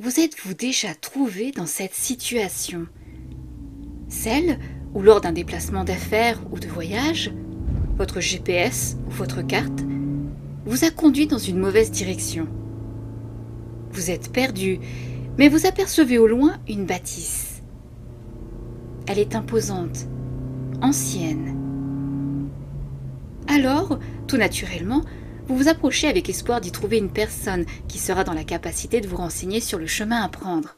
vous êtes-vous déjà trouvé dans cette situation? Celle où lors d'un déplacement d'affaires ou de voyage, votre GPS ou votre carte vous a conduit dans une mauvaise direction. Vous êtes perdu, mais vous apercevez au loin une bâtisse. Elle est imposante, ancienne. Alors, tout naturellement, vous vous approchez avec espoir d'y trouver une personne qui sera dans la capacité de vous renseigner sur le chemin à prendre.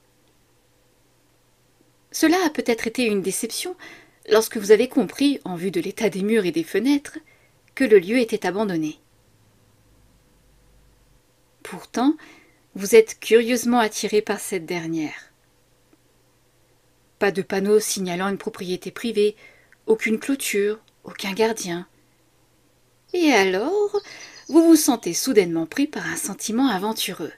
Cela a peut-être été une déception lorsque vous avez compris, en vue de l'état des murs et des fenêtres, que le lieu était abandonné. Pourtant, vous êtes curieusement attiré par cette dernière. Pas de panneau signalant une propriété privée, aucune clôture, aucun gardien. Et alors, vous vous sentez soudainement pris par un sentiment aventureux.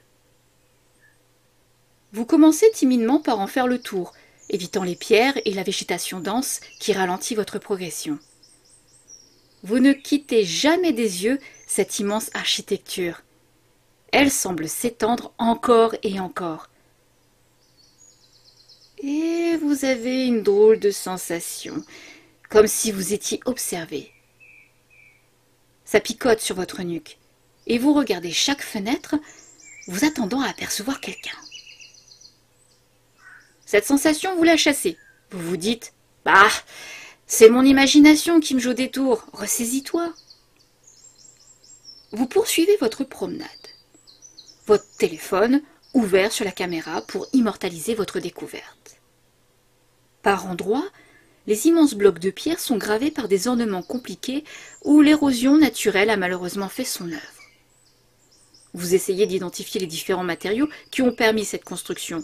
Vous commencez timidement par en faire le tour, évitant les pierres et la végétation dense qui ralentit votre progression. Vous ne quittez jamais des yeux cette immense architecture. Elle semble s'étendre encore et encore. Et vous avez une drôle de sensation, comme si vous étiez observé. Ça picote sur votre nuque, et vous regardez chaque fenêtre, vous attendant à apercevoir quelqu'un. Cette sensation vous la chassez. Vous vous dites « Bah, c'est mon imagination qui me joue des tours, ressaisis-toi ». Vous poursuivez votre promenade. Votre téléphone ouvert sur la caméra pour immortaliser votre découverte. Par endroits, les immenses blocs de pierre sont gravés par des ornements compliqués où l'érosion naturelle a malheureusement fait son œuvre. Vous essayez d'identifier les différents matériaux qui ont permis cette construction.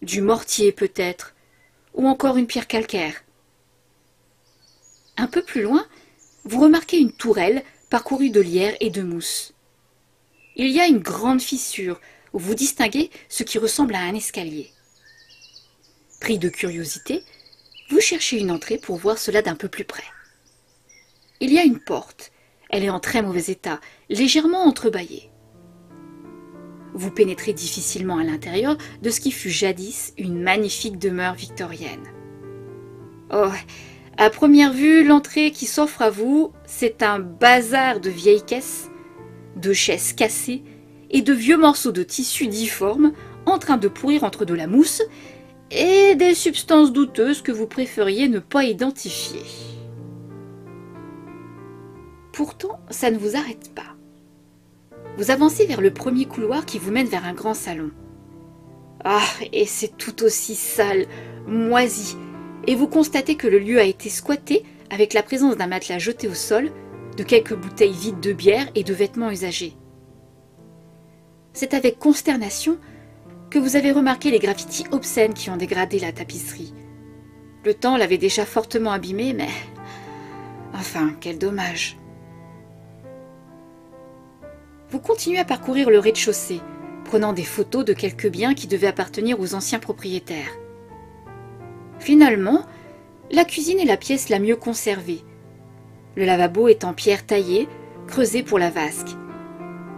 Du mortier peut-être, ou encore une pierre calcaire. Un peu plus loin, vous remarquez une tourelle parcourue de lierre et de mousse. Il y a une grande fissure où vous distinguez ce qui ressemble à un escalier. Pris de curiosité, vous cherchez une entrée pour voir cela d'un peu plus près. Il y a une porte. Elle est en très mauvais état, légèrement entrebâillée. Vous pénétrez difficilement à l'intérieur de ce qui fut jadis une magnifique demeure victorienne. Oh, à première vue, l'entrée qui s'offre à vous, c'est un bazar de vieilles caisses, de chaises cassées et de vieux morceaux de tissu difformes en train de pourrir entre de la mousse et des substances douteuses que vous préfériez ne pas identifier. Pourtant, ça ne vous arrête pas. Vous avancez vers le premier couloir qui vous mène vers un grand salon. Ah, et c'est tout aussi sale, moisi, et vous constatez que le lieu a été squatté avec la présence d'un matelas jeté au sol, de quelques bouteilles vides de bière et de vêtements usagés. C'est avec consternation que vous avez remarqué les graffitis obscènes qui ont dégradé la tapisserie. Le temps l'avait déjà fortement abîmée, mais... Enfin, quel dommage. Vous continuez à parcourir le rez-de-chaussée, prenant des photos de quelques biens qui devaient appartenir aux anciens propriétaires. Finalement, la cuisine est la pièce la mieux conservée. Le lavabo est en pierre taillée, creusée pour la vasque.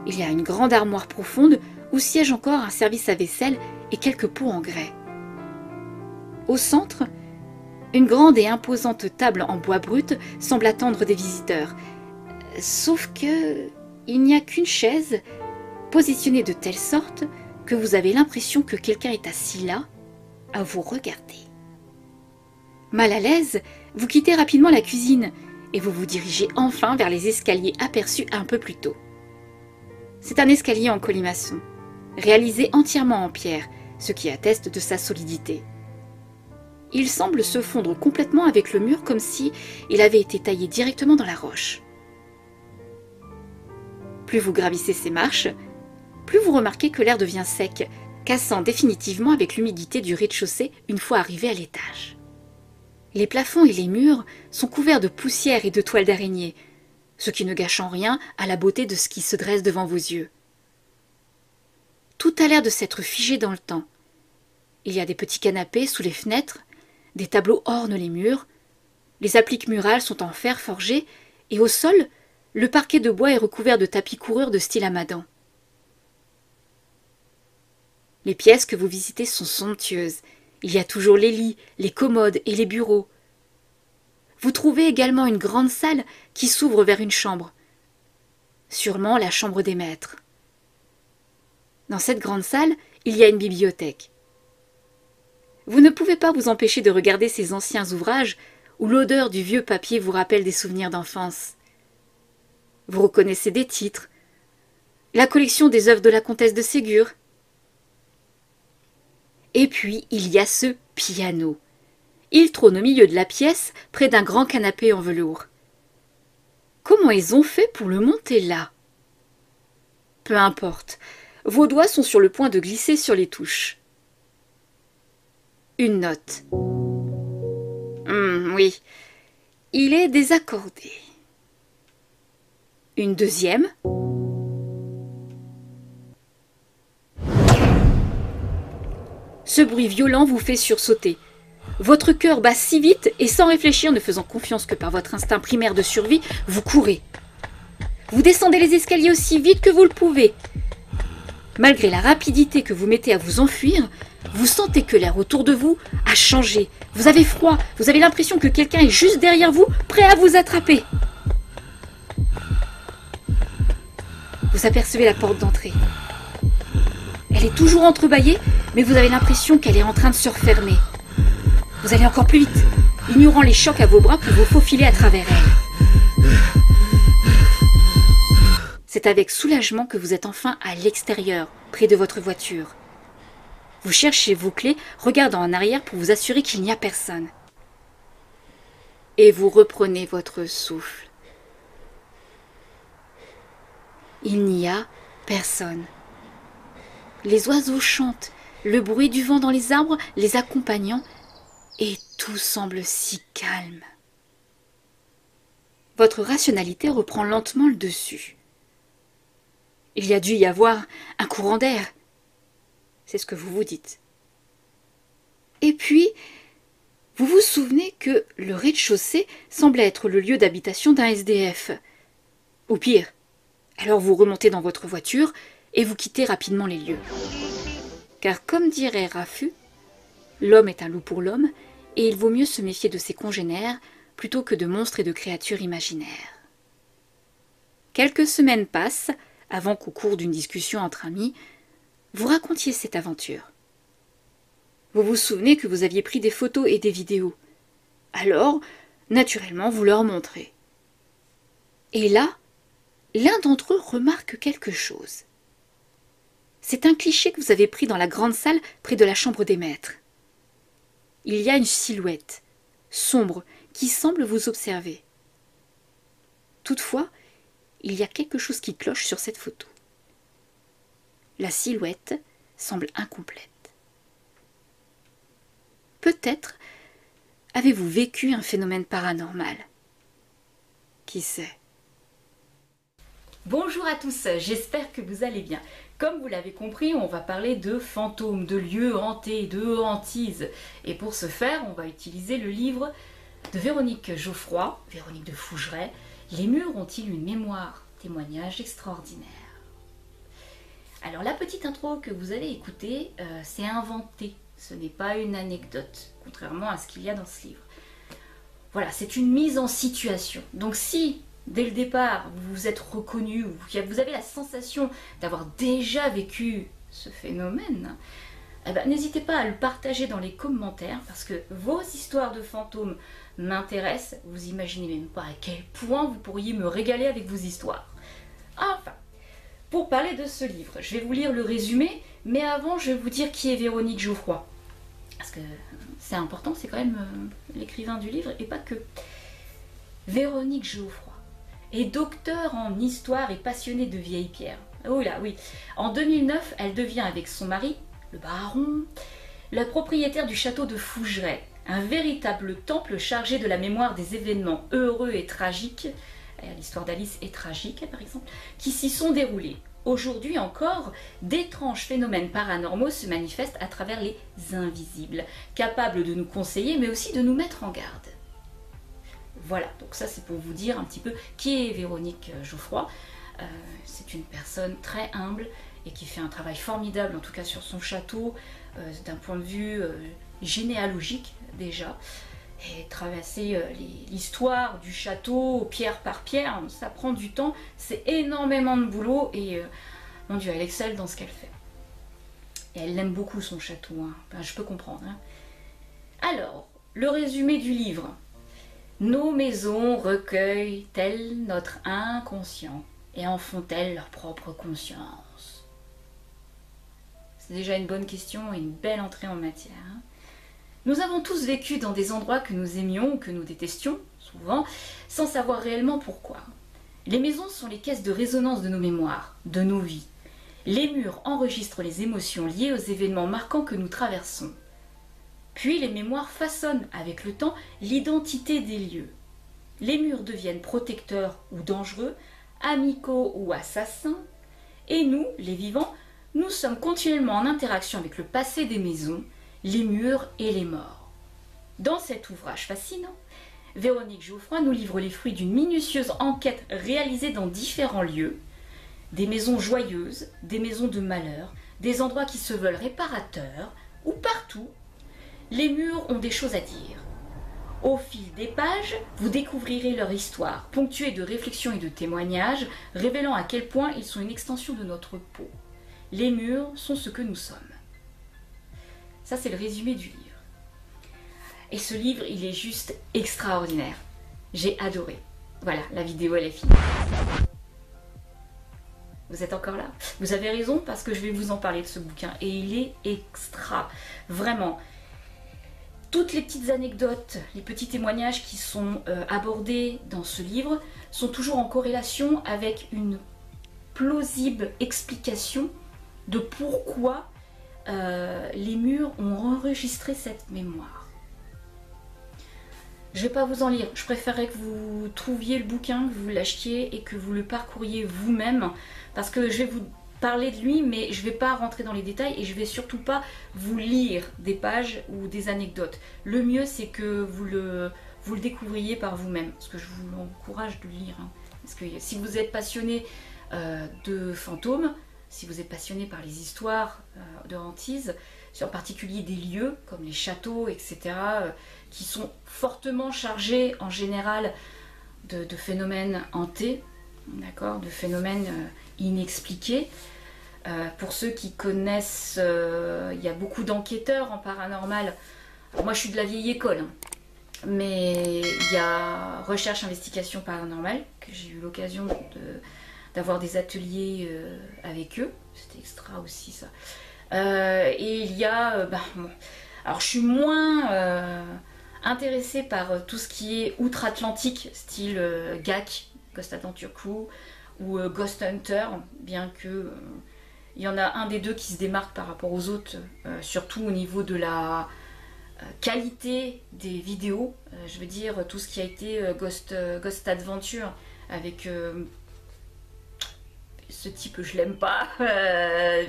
Il y a une grande armoire profonde où siège encore un service à vaisselle et quelques pots en grès. Au centre, une grande et imposante table en bois brut semble attendre des visiteurs. Sauf que il n'y a qu'une chaise, positionnée de telle sorte que vous avez l'impression que quelqu'un est assis là, à vous regarder. Mal à l'aise, vous quittez rapidement la cuisine et vous vous dirigez enfin vers les escaliers aperçus un peu plus tôt. C'est un escalier en colimaçon, réalisé entièrement en pierre, ce qui atteste de sa solidité. Il semble se fondre complètement avec le mur comme si il avait été taillé directement dans la roche. Plus vous gravissez ces marches, plus vous remarquez que l'air devient sec, cassant définitivement avec l'humidité du rez-de-chaussée une fois arrivé à l'étage. Les plafonds et les murs sont couverts de poussière et de toiles d'araignée, ce qui ne gâche en rien à la beauté de ce qui se dresse devant vos yeux. Tout a l'air de s'être figé dans le temps. Il y a des petits canapés sous les fenêtres, des tableaux ornent les murs, les appliques murales sont en fer forgé, et au sol, le parquet de bois est recouvert de tapis coureurs de style hamadan. Les pièces que vous visitez sont somptueuses. Il y a toujours les lits, les commodes et les bureaux. Vous trouvez également une grande salle qui s'ouvre vers une chambre. Sûrement la chambre des maîtres. Dans cette grande salle, il y a une bibliothèque. Vous ne pouvez pas vous empêcher de regarder ces anciens ouvrages où l'odeur du vieux papier vous rappelle des souvenirs d'enfance. Vous reconnaissez des titres, la collection des œuvres de la comtesse de Ségur. Et puis, il y a ce piano. Il trône au milieu de la pièce, près d'un grand canapé en velours. Comment ils ont fait pour le monter là? Peu importe, vos doigts sont sur le point de glisser sur les touches. Une note. Oui, il est désaccordé. Une deuxième. Ce bruit violent vous fait sursauter. Votre cœur bat si vite et sans réfléchir, ne faisant confiance que par votre instinct primaire de survie, vous courez. Vous descendez les escaliers aussi vite que vous le pouvez. Malgré la rapidité que vous mettez à vous enfuir, vous sentez que l'air autour de vous a changé. Vous avez froid, vous avez l'impression que quelqu'un est juste derrière vous, prêt à vous attraper. Vous apercevez la porte d'entrée. Elle est toujours entrebâillée, mais vous avez l'impression qu'elle est en train de se refermer. Vous allez encore plus vite, ignorant les chocs à vos bras pour vous faufiler à travers elle. C'est avec soulagement que vous êtes enfin à l'extérieur, près de votre voiture. Vous cherchez vos clés, regardant en arrière pour vous assurer qu'il n'y a personne. Et vous reprenez votre souffle. Il n'y a personne. Les oiseaux chantent, le bruit du vent dans les arbres les accompagnant, et tout semble si calme. Votre rationalité reprend lentement le dessus. Il y a dû y avoir un courant d'air. C'est ce que vous vous dites. Et puis, vous vous souvenez que le rez-de-chaussée semble être le lieu d'habitation d'un SDF. Ou pire, alors vous remontez dans votre voiture et vous quittez rapidement les lieux. Car comme dirait Raffut, l'homme est un loup pour l'homme, et il vaut mieux se méfier de ses congénères plutôt que de monstres et de créatures imaginaires. Quelques semaines passent avant qu'au cours d'une discussion entre amis, vous racontiez cette aventure. Vous vous souvenez que vous aviez pris des photos et des vidéos. Alors, naturellement, vous leur montrez. Et là, l'un d'entre eux remarque quelque chose. C'est un cliché que vous avez pris dans la grande salle près de la chambre des maîtres. Il y a une silhouette, sombre, qui semble vous observer. Toutefois, il y a quelque chose qui cloche sur cette photo. La silhouette semble incomplète. Peut-être avez-vous vécu un phénomène paranormal. Qui sait? Bonjour à tous, j'espère que vous allez bien. Comme vous l'avez compris, on va parler de fantômes, de lieux hantés, de hantises. Et pour ce faire, on va utiliser le livre de Véronique Geoffroy, Véronique de Fougeray, « Les murs ont-ils une mémoire ?» Témoignage extraordinaire. Alors la petite intro que vous allez écouter, c'est inventé. Ce n'est pas une anecdote, contrairement à ce qu'il y a dans ce livre. Voilà, c'est une mise en situation. Donc si, dès le départ, vous vous êtes reconnu, ou vous avez la sensation d'avoir déjà vécu ce phénomène, eh ben, n'hésitez pas à le partager dans les commentaires, parce que vos histoires de fantômes m'intéressent. Vous imaginez même pas à quel point vous pourriez me régaler avec vos histoires. Enfin, pour parler de ce livre, je vais vous lire le résumé, mais avant, je vais vous dire qui est Véronique Geoffroy. Parce que c'est important, c'est quand même l'écrivain du livre, et pas que. Véronique Geoffroy est docteure en histoire et passionnée de vieilles pierres. Oh là, oui. En 2009, elle devient avec son mari, le baron, la propriétaire du château de Fougeray, un véritable temple chargé de la mémoire des événements heureux et tragiques, l'histoire d'Alice est tragique par exemple, qui s'y sont déroulés. Aujourd'hui encore, d'étranges phénomènes paranormaux se manifestent à travers les invisibles, capables de nous conseiller mais aussi de nous mettre en garde. Voilà, donc ça c'est pour vous dire un petit peu qui est Véronique Geoffroy. C'est une personne très humble et qui fait un travail formidable, en tout cas sur son château, d'un point de vue généalogique déjà. Et traverser l'histoire du château pierre par pierre, ça prend du temps, c'est énormément de boulot et mon Dieu, elle excelle dans ce qu'elle fait. Et elle aime beaucoup son château, hein. Ben, je peux comprendre. Hein. Alors, le résumé du livre. Nos maisons recueillent-elles notre inconscient et en font-elles leur propre conscience? C'est déjà une bonne question et une belle entrée en matière. Hein. Nous avons tous vécu dans des endroits que nous aimions ou que nous détestions, souvent, sans savoir réellement pourquoi. Les maisons sont les caisses de résonance de nos mémoires, de nos vies. Les murs enregistrent les émotions liées aux événements marquants que nous traversons. Puis les mémoires façonnent avec le temps l'identité des lieux. Les murs deviennent protecteurs ou dangereux, amicaux ou assassins, et nous, les vivants, nous sommes continuellement en interaction avec le passé des maisons, les murs et les morts. Dans cet ouvrage fascinant, Véronique Geoffroy nous livre les fruits d'une minutieuse enquête réalisée dans différents lieux, des maisons joyeuses, des maisons de malheur, des endroits qui se veulent réparateurs, ou partout, les murs ont des choses à dire. Au fil des pages, vous découvrirez leur histoire, ponctuée de réflexions et de témoignages, révélant à quel point ils sont une extension de notre peau. Les murs sont ce que nous sommes. Ça, c'est le résumé du livre. Et ce livre, il est juste extraordinaire. J'ai adoré. Voilà, la vidéo, elle est finie. Vous êtes encore là? Vous avez raison, parce que je vais vous en parler de ce bouquin. Et il est extra. Vraiment. Toutes les petites anecdotes, les petits témoignages qui sont abordés dans ce livre sont toujours en corrélation avec une plausible explication de pourquoi les murs ont enregistré cette mémoire. Je ne vais pas vous en lire, je préférerais que vous trouviez le bouquin, que vous l'achetiez et que vous le parcouriez vous-même, parce que je vais vous parler de lui, mais je ne vais pas rentrer dans les détails et je ne vais surtout pas vous lire des pages ou des anecdotes. Le mieux, c'est que vous le découvriez par vous-même, parce que je vous encourage de le lire. Hein. Parce que si vous êtes passionné de fantômes, si vous êtes passionné par les histoires de hantises, en particulier des lieux comme les châteaux, etc., qui sont fortement chargés en général de phénomènes hantés, d'accord, de phénomènes inexpliqués. Pour ceux qui connaissent, il y a beaucoup d'enquêteurs en paranormal. Alors moi je suis de la vieille école, hein, mais il y a recherche investigation paranormale, que j'ai eu l'occasion d'avoir des ateliers avec eux, c'était extra aussi ça. Et il y a, bon, alors je suis moins intéressée par tout ce qui est outre-Atlantique, style GAC, Ghost Adventure Crew, ou Ghost Hunter, bien que il y en a un des deux qui se démarque par rapport aux autres, surtout au niveau de la qualité des vidéos. Je veux dire, tout ce qui a été Ghost Adventure avec ce type, je l'aime pas.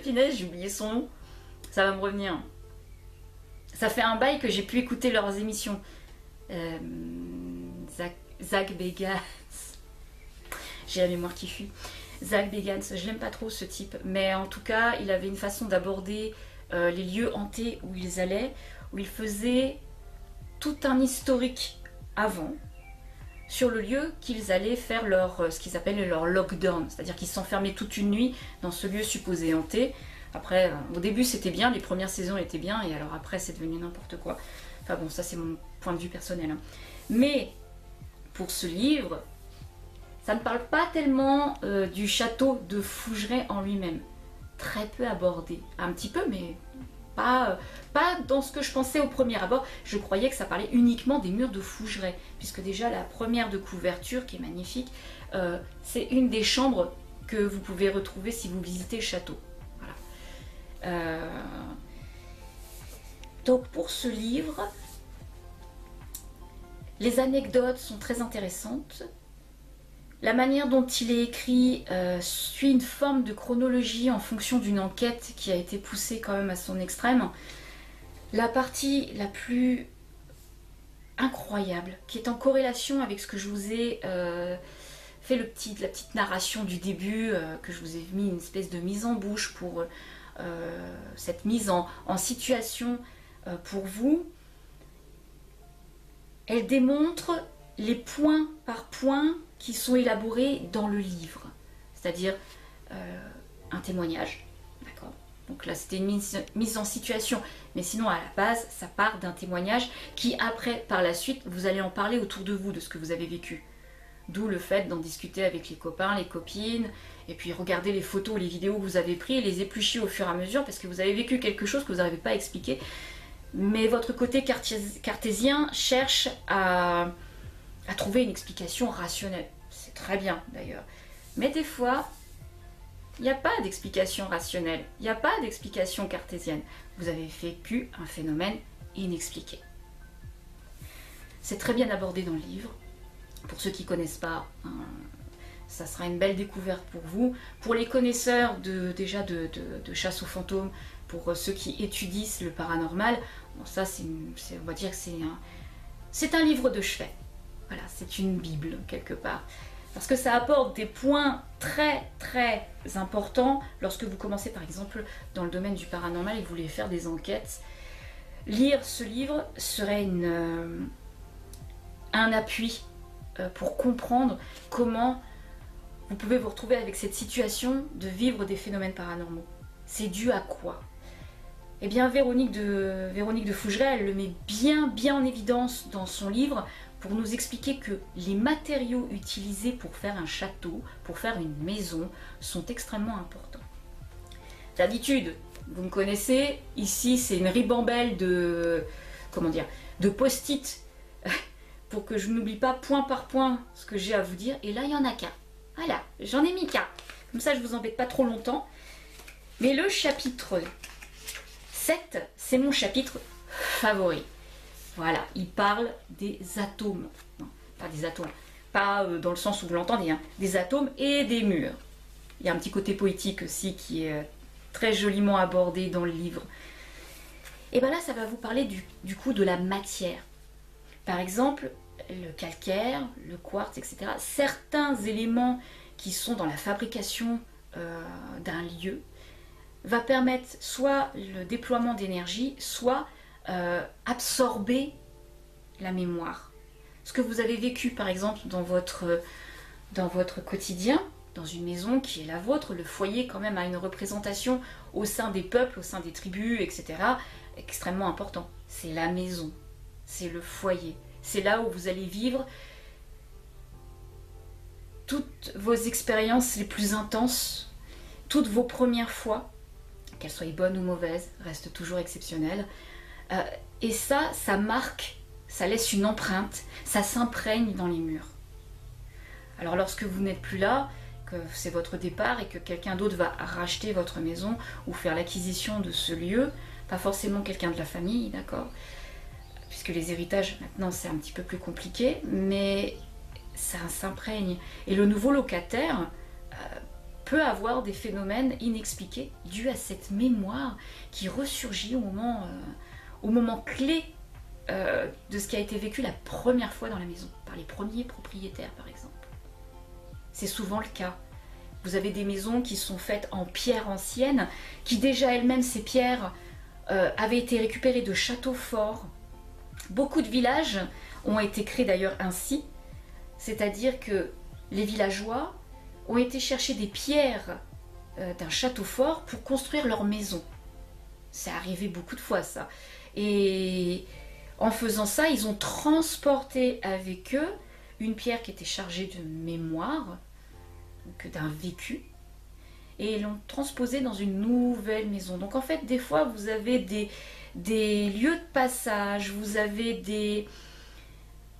Finesse, j'ai oublié son nom. Ça va me revenir. Ça fait un bail que j'ai pu écouter leurs émissions. Zach Bagans. J'ai la mémoire qui fuit. Zach Bagans, je l'aime pas trop ce type. Mais en tout cas, il avait une façon d'aborder les lieux hantés où ils allaient, où il faisait tout un historique avant sur le lieu qu'ils allaient faire ce qu'ils appellent leur lockdown, c'est-à-dire qu'ils s'enfermaient toute une nuit dans ce lieu supposé hanté. Après, au début c'était bien, les premières saisons étaient bien, et alors après c'est devenu n'importe quoi. Enfin bon, ça c'est mon point de vue personnel. Hein. Mais pour ce livre, ça ne parle pas tellement du château de Fougeray en lui-même. Très peu abordé, un petit peu, mais pas dans ce que je pensais au premier abord. Je croyais que ça parlait uniquement des murs de Fougeray, puisque déjà la première de couverture, qui est magnifique, c'est une des chambres que vous pouvez retrouver si vous visitez le château. Voilà. Donc pour ce livre, les anecdotes sont très intéressantes. La manière dont il est écrit suit une forme de chronologie en fonction d'une enquête qui a été poussée quand même à son extrême. La partie la plus incroyable, qui est en corrélation avec ce que je vous ai fait la petite narration du début, que je vous ai mis une espèce de mise en bouche pour cette mise en situation pour vous. Elle démontre les point par point qui sont élaborés dans le livre, c'est-à-dire un témoignage, d'accord. Donc là c'était une mise en situation, mais sinon à la base ça part d'un témoignage qui après, par la suite, vous allez en parler autour de vous, de ce que vous avez vécu. D'où le fait d'en discuter avec les copains, les copines, et puis regarder les photos, les vidéos que vous avez prises et les éplucher au fur et à mesure, parce que vous avez vécu quelque chose que vous n'arrivez pas à expliquer. Mais votre côté cartésien cherche à trouver une explication rationnelle. C'est très bien d'ailleurs. Mais des fois, il n'y a pas d'explication rationnelle, il n'y a pas d'explication cartésienne. Vous avez vécu un phénomène inexpliqué. C'est très bien abordé dans le livre. Pour ceux qui ne connaissent pas, ça sera une belle découverte pour vous. Pour les connaisseurs de chasse aux fantômes, pour ceux qui étudient le paranormal, bon, ça on va dire que c'est un livre de chevet. Voilà, c'est une Bible quelque part. Parce que ça apporte des points très très importants lorsque vous commencez par exemple dans le domaine du paranormal et que vous voulez faire des enquêtes. Lire ce livre serait un appui pour comprendre comment vous pouvez vous retrouver avec cette situation de vivre des phénomènes paranormaux. C'est dû à quoi? Eh bien, Véronique de Fougeray, elle le met bien en évidence dans son livre pour nous expliquer que les matériaux utilisés pour faire un château, pour faire une maison, sont extrêmement importants. D'habitude, vous me connaissez, ici c'est une ribambelle de post-it pour que je n'oublie pas point par point ce que j'ai à vous dire. Et là, il n'y en a qu'un. Voilà, j'en ai mis qu'un. Comme ça, je ne vous embête pas trop longtemps. Mais le chapitre 7, c'est mon chapitre favori. Voilà, il parle des atomes. Non, pas des atomes. Pas dans le sens où vous l'entendez, hein. Des atomes et des murs. Il y a un petit côté poétique aussi qui est très joliment abordé dans le livre. Et bien là, ça va vous parler du coup de la matière. Par exemple, le calcaire, le quartz, etc. Certains éléments qui sont dans la fabrication d'un lieu va permettre soit le déploiement d'énergie, soit absorber la mémoire. Ce que vous avez vécu par exemple dans votre quotidien, dans une maison qui est la vôtre, le foyer quand même a une représentation au sein des peuples, au sein des tribus, etc. extrêmement important. C'est la maison, c'est le foyer, c'est là où vous allez vivre toutes vos expériences les plus intenses, toutes vos premières fois, qu'elles soient bonnes ou mauvaises, restent toujours exceptionnelles. Et ça marque, ça laisse une empreinte, ça s'imprègne dans les murs. Alors lorsque vous n'êtes plus là, que c'est votre départ et que quelqu'un d'autre va racheter votre maison ou faire l'acquisition de ce lieu, pas forcément quelqu'un de la famille, d'accord, puisque les héritages maintenant c'est un petit peu plus compliqué, mais ça s'imprègne. Et le nouveau locataire peut avoir des phénomènes inexpliqués dus à cette mémoire qui ressurgit au moment clé de ce qui a été vécu la première fois dans la maison, par les premiers propriétaires par exemple. C'est souvent le cas. Vous avez des maisons qui sont faites en pierre ancienne, qui déjà elles-mêmes, ces pierres, avaient été récupérées de châteaux forts. Beaucoup de villages ont été créés d'ailleurs ainsi, c'est-à-dire que les villageois ont été chercher des pierres d'un château fort pour construire leur maison. C'est arrivé beaucoup de fois ça. Et en faisant ça, ils ont transporté avec eux une pierre qui était chargée de mémoire, d'un vécu, et ils l'ont transposée dans une nouvelle maison. Donc en fait, des fois, vous avez des lieux de passage, vous avez des...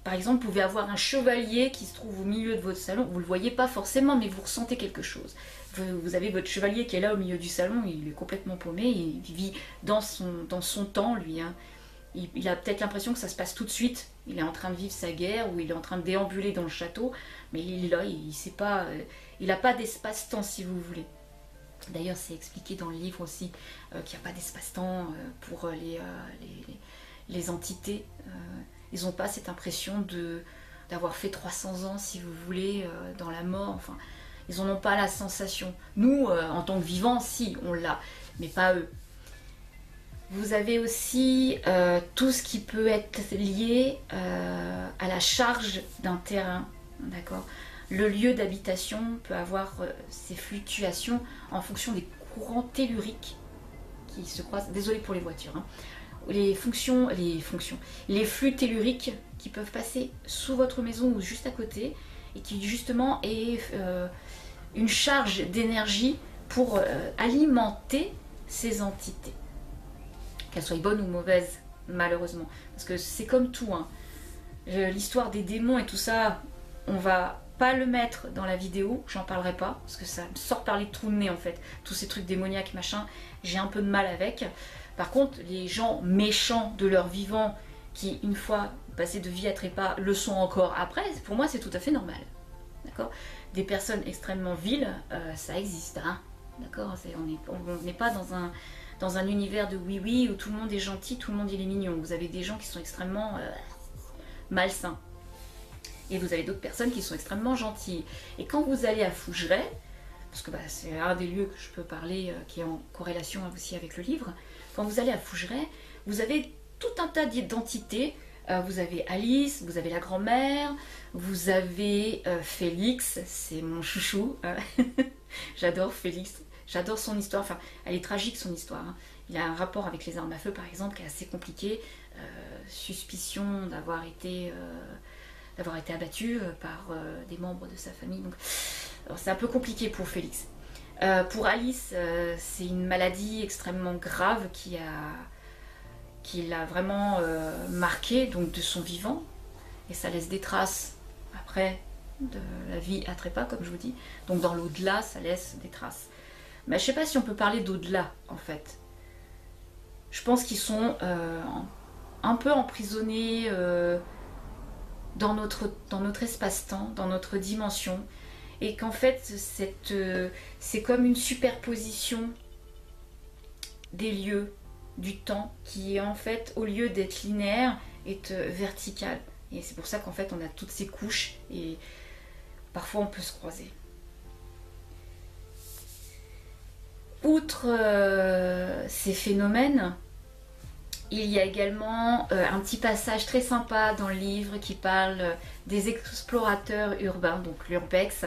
Par exemple, vous pouvez avoir un chevalier qui se trouve au milieu de votre salon, vous ne le voyez pas forcément, mais vous ressentez quelque chose. Vous avez votre chevalier qui est là au milieu du salon, il est complètement paumé, il vit dans son temps, lui, hein. Il a peut-être l'impression que ça se passe tout de suite. Il est en train de vivre sa guerre ou il est en train de déambuler dans le château, mais il est là, il sait pas, il n'a pas d'espace-temps si vous voulez. D'ailleurs, c'est expliqué dans le livre aussi qu'il n'y a pas d'espace-temps pour les entités. Ils n'ont pas cette impression d'avoir fait 300 ans, si vous voulez, dans la mort. Enfin, ils n'en ont pas la sensation. Nous, en tant que vivants, si, on l'a, mais pas eux. Vous avez aussi tout ce qui peut être lié à la charge d'un terrain, d'accord. Le lieu d'habitation peut avoir ces fluctuations en fonction des courants telluriques qui se croisent. Désolé pour les voitures. Hein. Les flux telluriques qui peuvent passer sous votre maison ou juste à côté et qui justement est une charge d'énergie pour alimenter ces entités. Qu'elles soient bonnes ou mauvaises, malheureusement. Parce que c'est comme tout. Hein. L'histoire des démons et tout ça, on va pas le mettre dans la vidéo, j'en parlerai pas, parce que ça me sort par les trous de nez en fait. Tous ces trucs démoniaques, machin, j'ai un peu de mal avec. Par contre, les gens méchants de leur vivant, qui une fois passés de vie à trépas, le sont encore après, pour moi c'est tout à fait normal. D'accord. Des personnes extrêmement viles, ça existe, hein. D'accord. On n'est pas dans un univers de oui-oui où tout le monde est gentil, tout le monde il est mignon. Vous avez des gens qui sont extrêmement malsains. Et vous avez d'autres personnes qui sont extrêmement gentilles. Et quand vous allez à Fougeray, parce que c'est un des lieux que je peux parler qui est en corrélation aussi avec le livre, quand vous allez à Fougeray, vous avez tout un tas d'identités. Vous avez Alice, vous avez la grand-mère, vous avez Félix, c'est mon chouchou. J'adore Félix, j'adore son histoire, enfin elle est tragique son histoire. Hein. Il a un rapport avec les armes à feu par exemple qui est assez compliqué. Suspicion d'avoir été abattu par des membres de sa famille. Donc c'est un peu compliqué pour Félix. Pour Alice, c'est une maladie extrêmement grave qui l'a vraiment marqué donc de son vivant. Et ça laisse des traces après de la vie à trépas, comme je vous dis. Donc dans l'au-delà, ça laisse des traces. Mais je ne sais pas si on peut parler d'au-delà, en fait. Je pense qu'ils sont un peu emprisonnés dans notre espace-temps, dans notre dimension, et qu'en fait c'est comme une superposition des lieux, du temps, qui en fait au lieu d'être linéaire est vertical, et c'est pour ça qu'en fait on a toutes ces couches et parfois on peut se croiser. Outre ces phénomènes, il y a également un petit passage très sympa dans le livre qui parle des explorateurs urbains, donc l'urbex.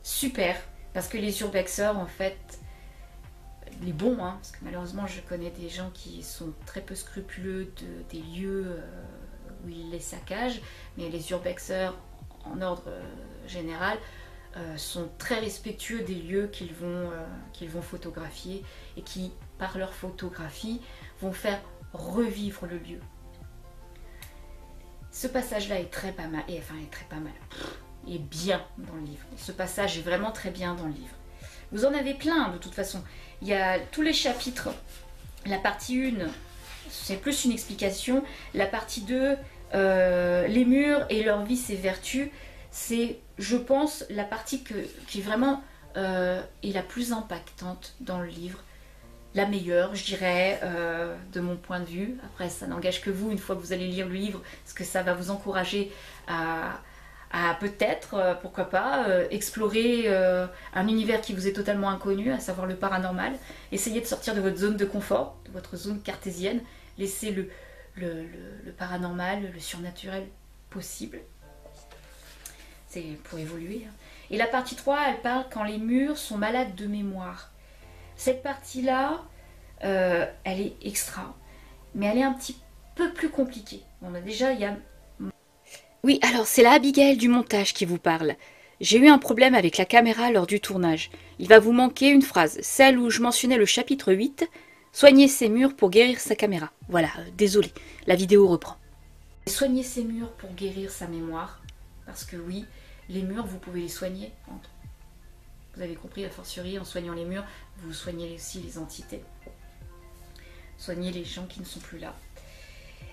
Super, parce que les urbexeurs, en fait, les bons, hein, parce que malheureusement je connais des gens qui sont très peu scrupuleux des lieux où ils les saccagent, mais les urbexeurs, en ordre général, sont très respectueux des lieux qu'ils vont photographier et qui, par leur photographie, vont faire revivre le lieu. Ce passage-là est très pas mal, est bien dans le livre. Ce passage est vraiment très bien dans le livre. Vous en avez plein de toute façon. Il y a tous les chapitres. La partie 1, c'est plus une explication. La partie 2, les murs et leurs vices et vertus, c'est, je pense, la partie qui vraiment est la plus impactante dans le livre. La meilleure, je dirais, de mon point de vue. Après, ça n'engage que vous, une fois que vous allez lire le livre, parce que ça va vous encourager à peut-être, pourquoi pas, explorer un univers qui vous est totalement inconnu, à savoir le paranormal. Essayez de sortir de votre zone de confort, de votre zone cartésienne. Laissez le paranormal, le surnaturel possible. C'est pour évoluer. Et la partie 3, elle parle quand les murs sont malades de mémoire. Cette partie-là, elle est extra, mais elle est un petit peu plus compliquée. On a déjà, il y a... Oui, alors c'est la Abigail du montage qui vous parle. J'ai eu un problème avec la caméra lors du tournage. Il va vous manquer une phrase, celle où je mentionnais le chapitre 8, soigner ses murs pour guérir sa caméra. Voilà, désolé, la vidéo reprend. Soigner ses murs pour guérir sa mémoire, parce que oui, les murs, vous pouvez les soigner. Vous avez compris, a fortiori, en soignant les murs, vous soignez aussi les entités. Soignez les gens qui ne sont plus là.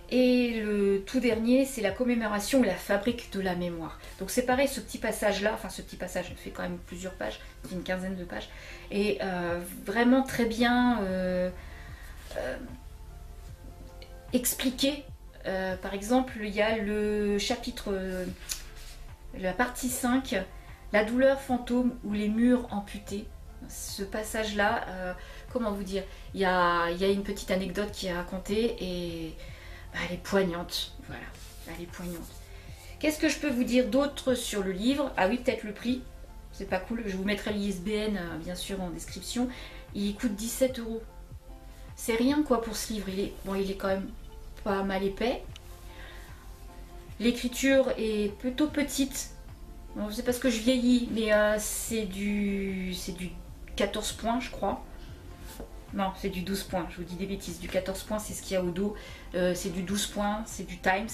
Et le tout dernier, c'est la commémoration et la fabrique de la mémoire. Donc c'est pareil, ce petit passage-là, enfin ce petit passage, il fait quand même plusieurs pages, c'est une quinzaine de pages, et vraiment très bien expliqué Par exemple, il y a le chapitre, la partie 5, la douleur fantôme ou les murs amputés. Ce passage-là, comment vous dire, il y a une petite anecdote qui est racontée et elle est poignante. Voilà, elle est poignante. Qu'est-ce que je peux vous dire d'autre sur le livre? Ah oui, peut-être le prix. C'est pas cool. Je vous mettrai l'ISBN bien sûr en description. Il coûte 17 €. C'est rien quoi pour ce livre. Il est quand même pas mal épais. L'écriture est plutôt petite. Bon, c'est parce que je vieillis, mais c'est du 14 points, je crois. Non, c'est du 12 points. Je vous dis des bêtises. Du 14 points, c'est ce qu'il y a au dos. C'est du 12 points, c'est du Times.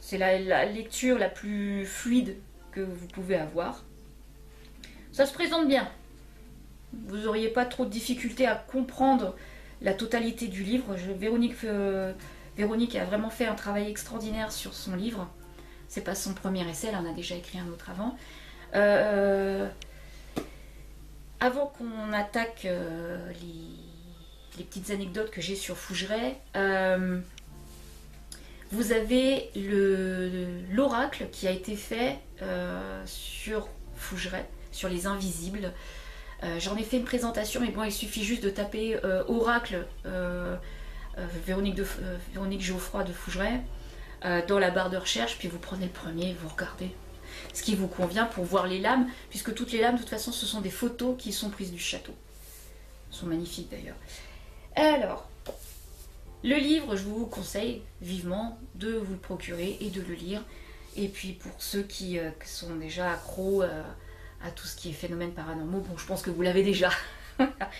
C'est la lecture la plus fluide que vous pouvez avoir. Ça se présente bien. Vous n'auriez pas trop de difficultés à comprendre la totalité du livre. Véronique a vraiment fait un travail extraordinaire sur son livre. C'est pas son premier essai, elle en a déjà écrit un autre avant. Avant qu'on attaque les petites anecdotes que j'ai sur Fougeray, vous avez l'oracle qui a été fait sur Fougeray, sur les invisibles. J'en ai fait une présentation, mais bon, il suffit juste de taper oracle Véronique Geoffroy de Fougeray dans la barre de recherche, puis vous prenez le premier, vous regardez ce qui vous convient pour voir les lames, puisque toutes les lames, de toute façon, ce sont des photos qui sont prises du château. Elles sont magnifiques d'ailleurs. Alors, le livre, je vous conseille vivement de vous le procurer et de le lire. Et puis pour ceux qui sont déjà accros à tout ce qui est phénomènes paranormaux, bon, je pense que vous l'avez déjà.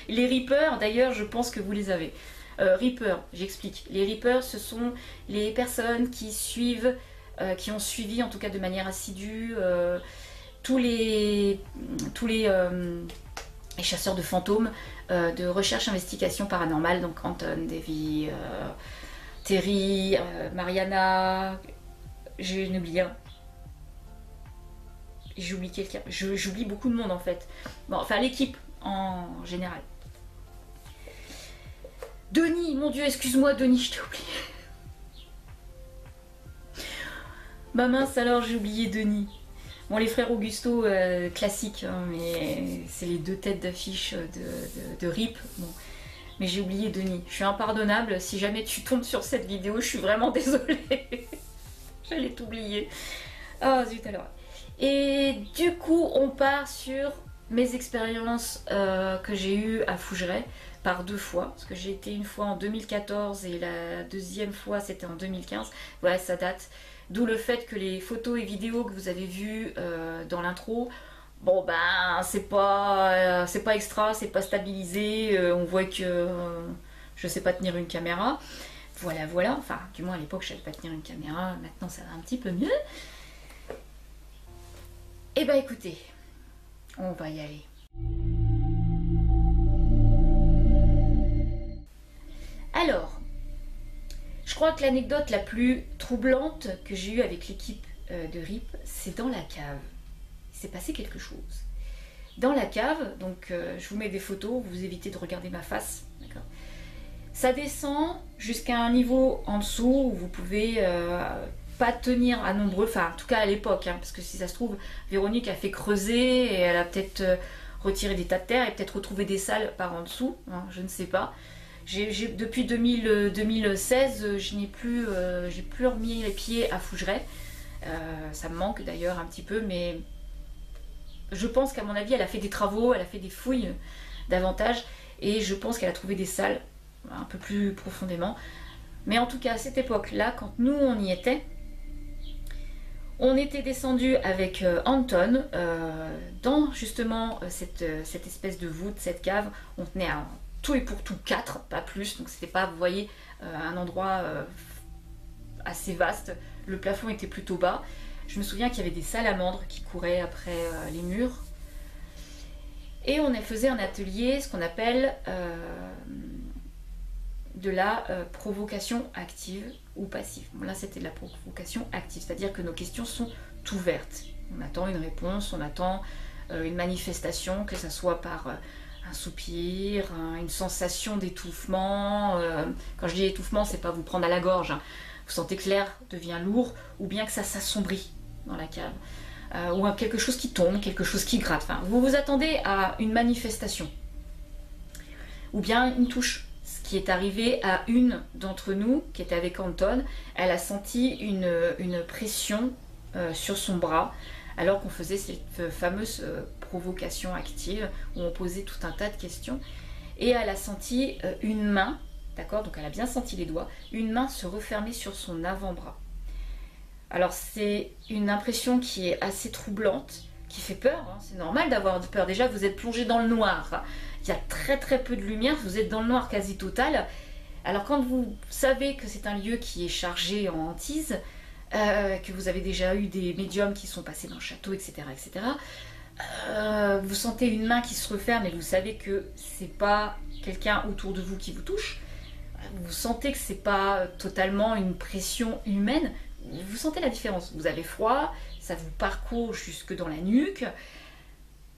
Les Reapers, d'ailleurs, je pense que vous les avez. Reapers, j'explique. Les Reapers, ce sont les personnes qui suivent, qui ont suivi, en tout cas de manière assidue, tous les chasseurs de fantômes de recherche investigation paranormale, donc Anton, Davy, Terry, Mariana, j'ai oublié un. J'oublie quelqu'un. J'oublie beaucoup de monde en fait. Bon, enfin l'équipe en général. Denis, mon Dieu, excuse-moi Denis, je t'ai oublié. Bah mince alors, j'ai oublié Denis. Bon, les frères Augusto, classiques, hein, mais c'est les deux têtes d'affiche de RIP. Bon. Mais j'ai oublié Denis. Je suis impardonnable. Si jamais tu tombes sur cette vidéo, je suis vraiment désolée. J'allais t'oublier. Ah zut alors. Et du coup, on part sur mes expériences que j'ai eues à Fougeray par 2 fois. Parce que j'ai été une fois en 2014 et la deuxième fois c'était en 2015. Ouais, ça date. D'où le fait que les photos et vidéos que vous avez vues dans l'intro, bon ben c'est pas extra, c'est pas stabilisé, on voit que je sais pas tenir une caméra. Voilà, voilà, enfin du moins à l'époque je savais pas tenir une caméra, maintenant ça va un petit peu mieux. Et bah écoutez, on va y aller. Alors, je crois que l'anecdote la plus troublante que j'ai eue avec l'équipe de RIP, c'est dans la cave. Il s'est passé quelque chose. Dans la cave, donc je vous mets des photos, vous évitez de regarder ma face, d'accord. Ça descend jusqu'à un niveau en dessous où vous pouvez pas tenir à nombreux, enfin en tout cas à l'époque, hein, parce que si ça se trouve, Véronique a fait creuser et elle a peut-être retiré des tas de terre et peut-être retrouvé des salles par en dessous, hein, je ne sais pas. Depuis 2016, j'ai plus remis les pieds à Fougeray. Ça me manque d'ailleurs un petit peu, mais je pense qu'à mon avis, elle a fait des travaux, elle a fait des fouilles davantage, et je pense qu'elle a trouvé des salles un peu plus profondément. Mais en tout cas, à cette époque-là, quand nous on y était, on était descendu avec Anton dans justement cette espèce de voûte, cette cave. On tenait à tout et pour tout 4, pas plus, donc c'était pas, vous voyez, un endroit assez vaste. Le plafond était plutôt bas. Je me souviens qu'il y avait des salamandres qui couraient après les murs. Et on faisait un atelier, ce qu'on appelle de la provocation active ou passive. Bon, là c'était de la provocation active, c'est-à-dire que nos questions sont ouvertes. On attend une réponse, on attend une manifestation, que ce soit par un soupir, une sensation d'étouffement. Quand je dis étouffement, c'est pas vous prendre à la gorge, hein. vous sentez que l'air devient lourd, ou bien que ça s'assombrit dans la cave, ou à quelque chose qui tombe, quelque chose qui gratte. Enfin, vous vous attendez à une manifestation, ou bien une touche. Ce qui est arrivé à une d'entre nous, qui était avec Anton, elle a senti une pression sur son bras, alors qu'on faisait cette fameuse provocation active, où on posait tout un tas de questions, et elle a senti une main, d'accord, donc elle a bien senti les doigts, une main se refermer sur son avant-bras. Alors c'est une impression qui est assez troublante, qui fait peur, hein. C'est normal d'avoir peur. Déjà vous êtes plongé dans le noir, il y a très peu de lumière, vous êtes dans le noir quasi total. Alors quand vous savez que c'est un lieu qui est chargé en hantise, que vous avez déjà eu des médiums qui sont passés dans le château, etc., etc., vous sentez une main qui se referme et vous savez que c'est pas quelqu'un autour de vous qui vous touche, vous sentez que c'est pas totalement une pression humaine, vous sentez la différence, vous avez froid, ça vous parcourt jusque dans la nuque,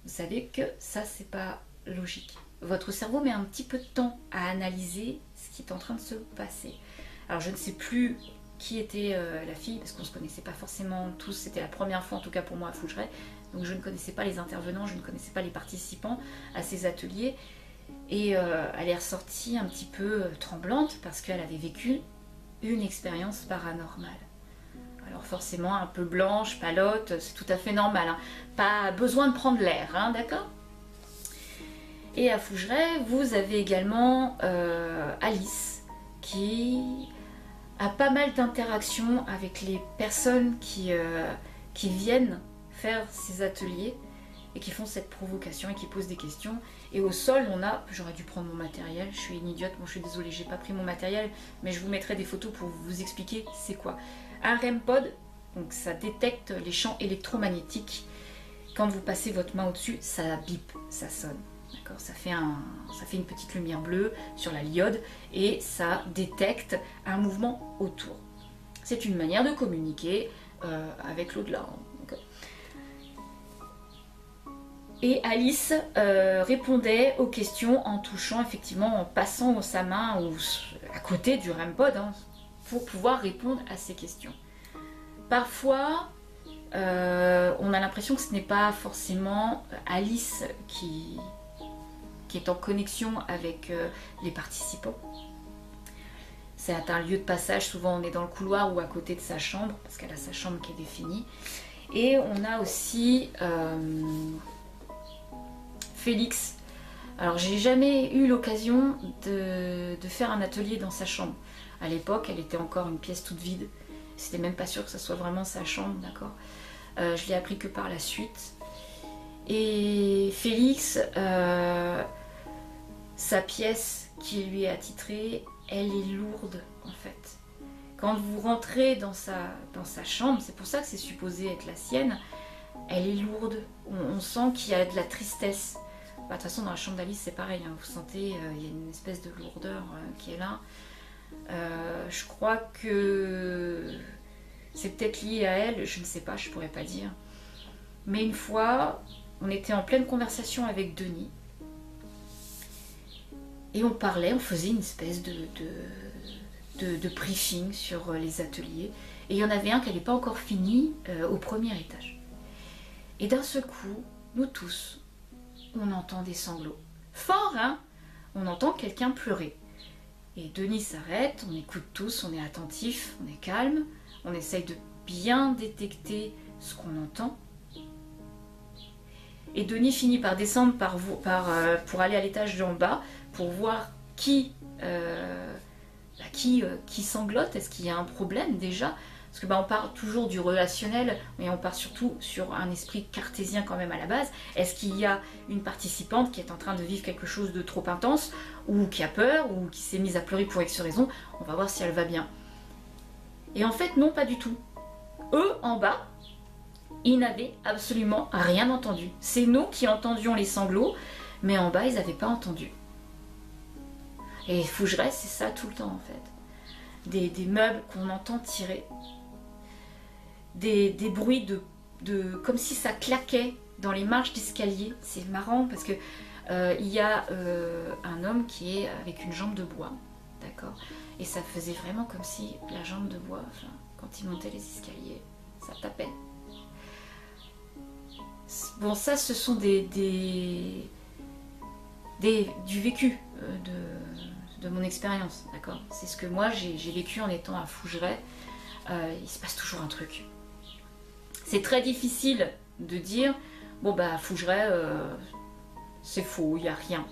vous savez que ça c'est pas logique. Votre cerveau met un petit peu de temps à analyser ce qui est en train de se passer. Alors je ne sais plus qui était la fille, parce qu'on ne se connaissait pas forcément tous, c'était la première fois en tout cas pour moi à Fougeray, donc je ne connaissais pas les intervenants, je ne connaissais pas les participants à ces ateliers, et elle est ressortie un petit peu tremblante parce qu'elle avait vécu une expérience paranormale. Alors forcément un peu blanche, palote, c'est tout à fait normal, hein. Pas besoin de prendre l'air, hein, d'accord? Et à Fougeray, vous avez également Alice, qui a pas mal d'interactions avec les personnes qui viennent faire ces ateliers et qui font cette provocation et qui posent des questions. Et au sol, on a, j'aurais dû prendre mon matériel, je suis une idiote, bon je suis désolée, j'ai pas pris mon matériel, mais je vous mettrai des photos pour vous expliquer c'est quoi. Un REM pod, donc ça détecte les champs électromagnétiques. Quand vous passez votre main au-dessus, ça bip, ça sonne. Ça fait une petite lumière bleue sur la liode et ça détecte un mouvement autour. C'est une manière de communiquer avec l'au-delà. Et Alice répondait aux questions en touchant, effectivement, en passant sa main à côté du REM pod, hein, pour pouvoir répondre à ces questions. Parfois, on a l'impression que ce n'est pas forcément Alice qui est en connexion avec les participants. C'est un lieu de passage, souvent on est dans le couloir ou à côté de sa chambre, parce qu'elle a sa chambre qui est définie. Et on a aussi Félix. Alors j'ai jamais eu l'occasion de faire un atelier dans sa chambre. À l'époque, elle était encore une pièce toute vide. C'était même pas sûr que ça soit vraiment sa chambre, d'accord. Je l'ai appris que par la suite. Et Félix, sa pièce qui lui est attitrée, elle est lourde en fait. Quand vous rentrez dans sa chambre, c'est pour ça que c'est supposé être la sienne, elle est lourde. On sent qu'il y a de la tristesse. De toute façon, dans la chambre d'Alice, c'est pareil, hein. Vous sentez, il y a une espèce de lourdeur qui est là. Je crois que c'est peut-être lié à elle, je ne sais pas, je pourrais pas dire. Mais une fois, on était en pleine conversation avec Denis. Et on parlait, on faisait une espèce de briefing sur les ateliers. Et il y en avait un qui n'avait pas encore fini au premier étage. Et d'un seul coup, nous tous, on entend des sanglots. Fort, hein? On entend quelqu'un pleurer. Et Denis s'arrête, on écoute tous, on est attentif, on est calme, on essaye de bien détecter ce qu'on entend. Et Denis finit par descendre pour aller à l'étage d'en bas pour voir qui sanglote. Est-ce qu'il y a un problème déjà? Parce que on part toujours du relationnel, mais on part surtout sur un esprit cartésien quand même à la base. Est-ce qu'il y a une participante qui est en train de vivre quelque chose de trop intense, ou qui a peur, ou qui s'est mise à pleurer pour X raison? On va voir si elle va bien. Et en fait, non, pas du tout. Eux, en bas, ils n'avaient absolument rien entendu. C'est nous qui entendions les sanglots, mais en bas, ils n'avaient pas entendu. Et Fougeray, c'est ça tout le temps en fait. Des meubles qu'on entend tirer. Des bruits comme si ça claquait dans les marches d'escalier. C'est marrant parce que il y a un homme qui est avec une jambe de bois, d'accord? Et ça faisait vraiment comme si la jambe de bois, enfin, quand il montait les escaliers, ça tapait. Bon, ça, ce sont du vécu de mon expérience, d'accord? C'est ce que moi, j'ai vécu en étant à Fougeray. Il se passe toujours un truc. C'est très difficile de dire, bon, bah, Fougeray, c'est faux, il n'y a rien.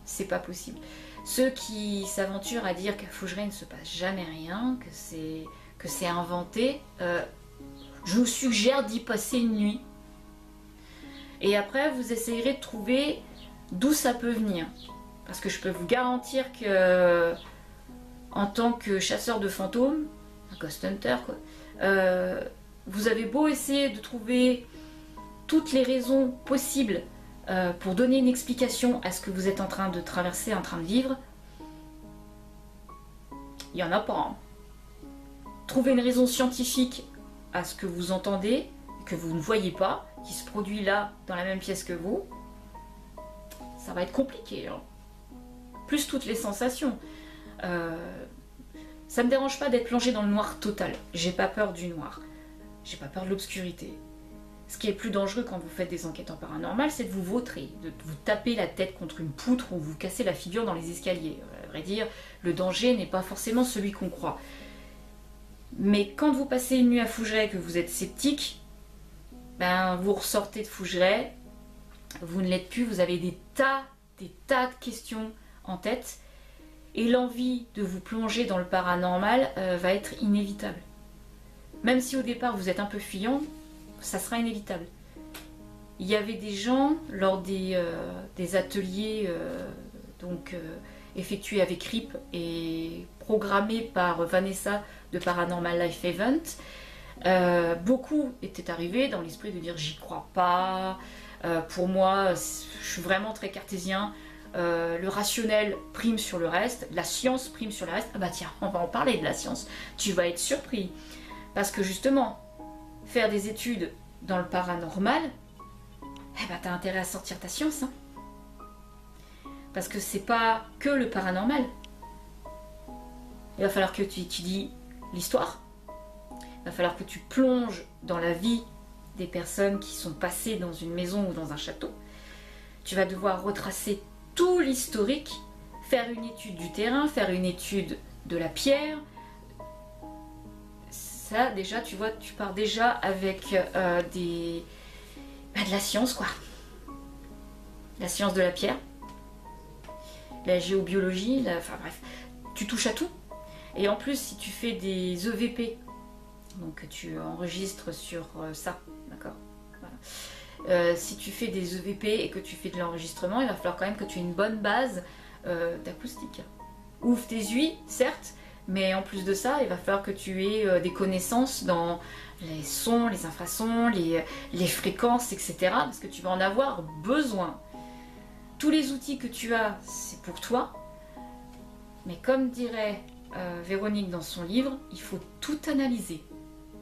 C'est pas possible. Ceux qui s'aventurent à dire qu'à Fougeray il ne se passe jamais rien, que c'est inventé, je vous suggère d'y passer une nuit. Et après, vous essayerez de trouver d'où ça peut venir. Parce que je peux vous garantir que, en tant que chasseur de fantômes, un ghost hunter, quoi, vous avez beau essayer de trouver toutes les raisons possibles pour donner une explication à ce que vous êtes en train de traverser, en train de vivre, il n'y en a pas. Hein. Trouver une raison scientifique à ce que vous entendez, que vous ne voyez pas, qui se produit là, dans la même pièce que vous, ça va être compliqué. Hein. Plus toutes les sensations. Ça me dérange pas d'être plongé dans le noir total. J'ai pas peur du noir. J'ai pas peur de l'obscurité. Ce qui est plus dangereux quand vous faites des enquêtes en paranormal, c'est de vous vautrer, de vous taper la tête contre une poutre ou vous casser la figure dans les escaliers. À vrai dire, le danger n'est pas forcément celui qu'on croit. Mais quand vous passez une nuit à Fougeray et que vous êtes sceptique, ben vous ressortez de Fougeray, vous ne l'êtes plus, vous avez des tas de questions en tête et l'envie de vous plonger dans le paranormal va être inévitable. Même si au départ vous êtes un peu fuyant, ça sera inévitable. Il y avait des gens lors des ateliers effectués avec RIP et programmés par Vanessa de Paranormal Life Event. Beaucoup étaient arrivés dans l'esprit de dire j'y crois pas, pour moi je suis vraiment très cartésien, le rationnel prime sur le reste, la science prime sur le reste. Ah bah tiens, on va en parler de la science, tu vas être surpris. Parce que justement, faire des études dans le paranormal, eh ben t'as intérêt à sortir ta science. Hein. Parce que c'est pas que le paranormal. Il va falloir que tu étudies l'histoire. Il va falloir que tu plonges dans la vie des personnes qui sont passées dans une maison ou dans un château. Tu vas devoir retracer tout l'historique, faire une étude du terrain, faire une étude de la pierre. Ça, déjà, tu vois, tu pars déjà avec de la science, quoi. La science de la pierre, la géobiologie, enfin bref, tu touches à tout. Et en plus, si tu fais des EVP, donc tu enregistres sur ça, d'accord, voilà. Si tu fais des EVP et que tu fais de l'enregistrement, il va falloir quand même que tu aies une bonne base d'acoustique. Ouvre tes ouïes, certes, mais en plus de ça, il va falloir que tu aies des connaissances dans les sons, les infrasons, les fréquences, etc. Parce que tu vas en avoir besoin. Tous les outils que tu as, c'est pour toi. Mais comme dirait Véronique dans son livre, il faut tout analyser.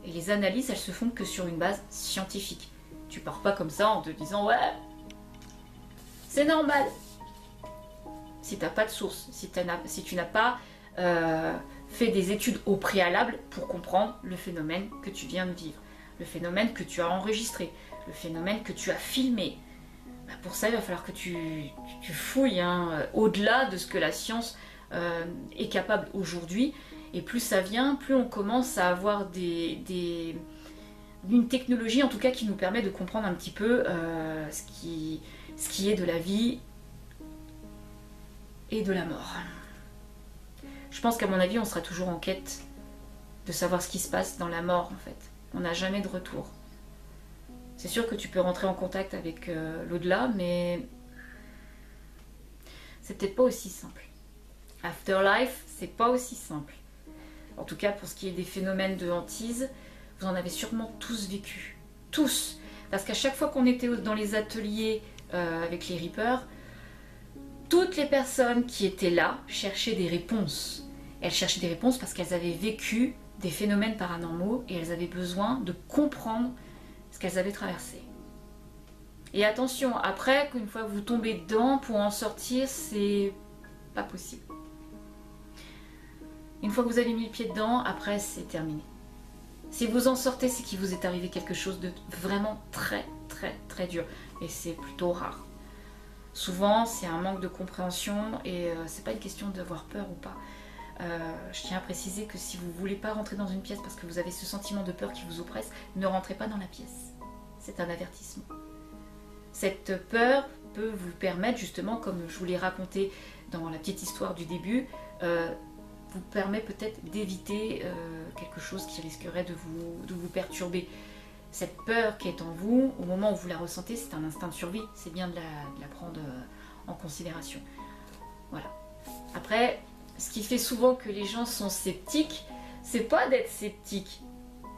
Et les analyses, elles se font que sur une base scientifique. Tu pars pas comme ça en te disant « Ouais, c'est normal ». Si tu n'as pas de source, si tu n'as pas fait des études au préalable pour comprendre le phénomène que tu viens de vivre, le phénomène que tu as enregistré, le phénomène que tu as filmé. Bah pour ça, il va falloir que tu fouilles au-delà de ce que la science est capable aujourd'hui. Et plus ça vient, plus on commence à avoir une technologie en tout cas qui nous permet de comprendre un petit peu ce qui est de la vie et de la mort. Je pense qu'à mon avis, on sera toujours en quête de savoir ce qui se passe dans la mort en fait. On n'a jamais de retour. C'est sûr que tu peux rentrer en contact avec l'au-delà, mais c'est peut-être pas aussi simple. Afterlife, c'est pas aussi simple. En tout cas, pour ce qui est des phénomènes de hantise, vous en avez sûrement tous vécu. Tous. Parce qu'à chaque fois qu'on était dans les ateliers avec les Reapers, toutes les personnes qui étaient là cherchaient des réponses. Elles cherchaient des réponses parce qu'elles avaient vécu des phénomènes paranormaux et elles avaient besoin de comprendre ce qu'elles avaient traversé. Et attention, après, qu'une fois que vous tombez dedans, pour en sortir, c'est pas possible. fois que vous avez mis le pied dedans, après c'est terminé. Si vous en sortez, c'est qu'il vous est arrivé quelque chose de vraiment très très très dur. Et c'est plutôt rare. Souvent, c'est un manque de compréhension et c'est pas une question d'avoir peur ou pas. Je tiens à préciser que si vous voulez pas rentrer dans une pièce parce que vous avez ce sentiment de peur qui vous oppresse, ne rentrez pas dans la pièce. C'est un avertissement. Cette peur peut vous permettre justement, comme je vous l'ai raconté dans la petite histoire du début, vous permet peut-être d'éviter quelque chose qui risquerait de vous perturber. Cette peur qui est en vous, au moment où vous la ressentez, c'est un instinct de survie. C'est bien de la prendre en considération. Voilà. Après, ce qui fait souvent que les gens sont sceptiques, c'est pas d'être sceptique.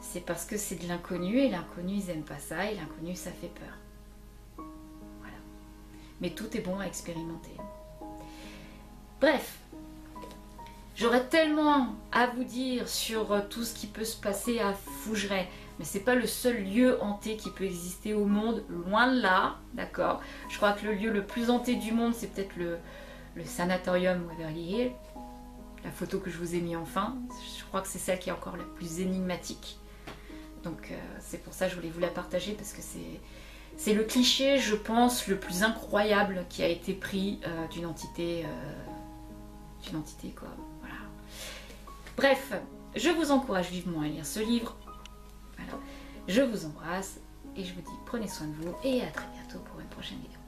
C'est parce que c'est de l'inconnu et l'inconnu, ils aiment pas ça et l'inconnu, ça fait peur. Voilà. Mais tout est bon à expérimenter. Bref. J'aurais tellement à vous dire sur tout ce qui peut se passer à Fougeray, mais c'est pas le seul lieu hanté qui peut exister au monde, loin de là, d'accord. Je crois que le lieu le plus hanté du monde, c'est peut-être le sanatorium Waverly Hill. La photo que je vous ai mis en fin, je crois que c'est celle qui est encore la plus énigmatique. Donc c'est pour ça que je voulais vous la partager, parce que c'est le cliché, je pense, le plus incroyable qui a été pris d'une entité quoi. Voilà. Bref, je vous encourage vivement à lire ce livre. Voilà. Je vous embrasse et je vous dis prenez soin de vous et à très bientôt pour une prochaine vidéo.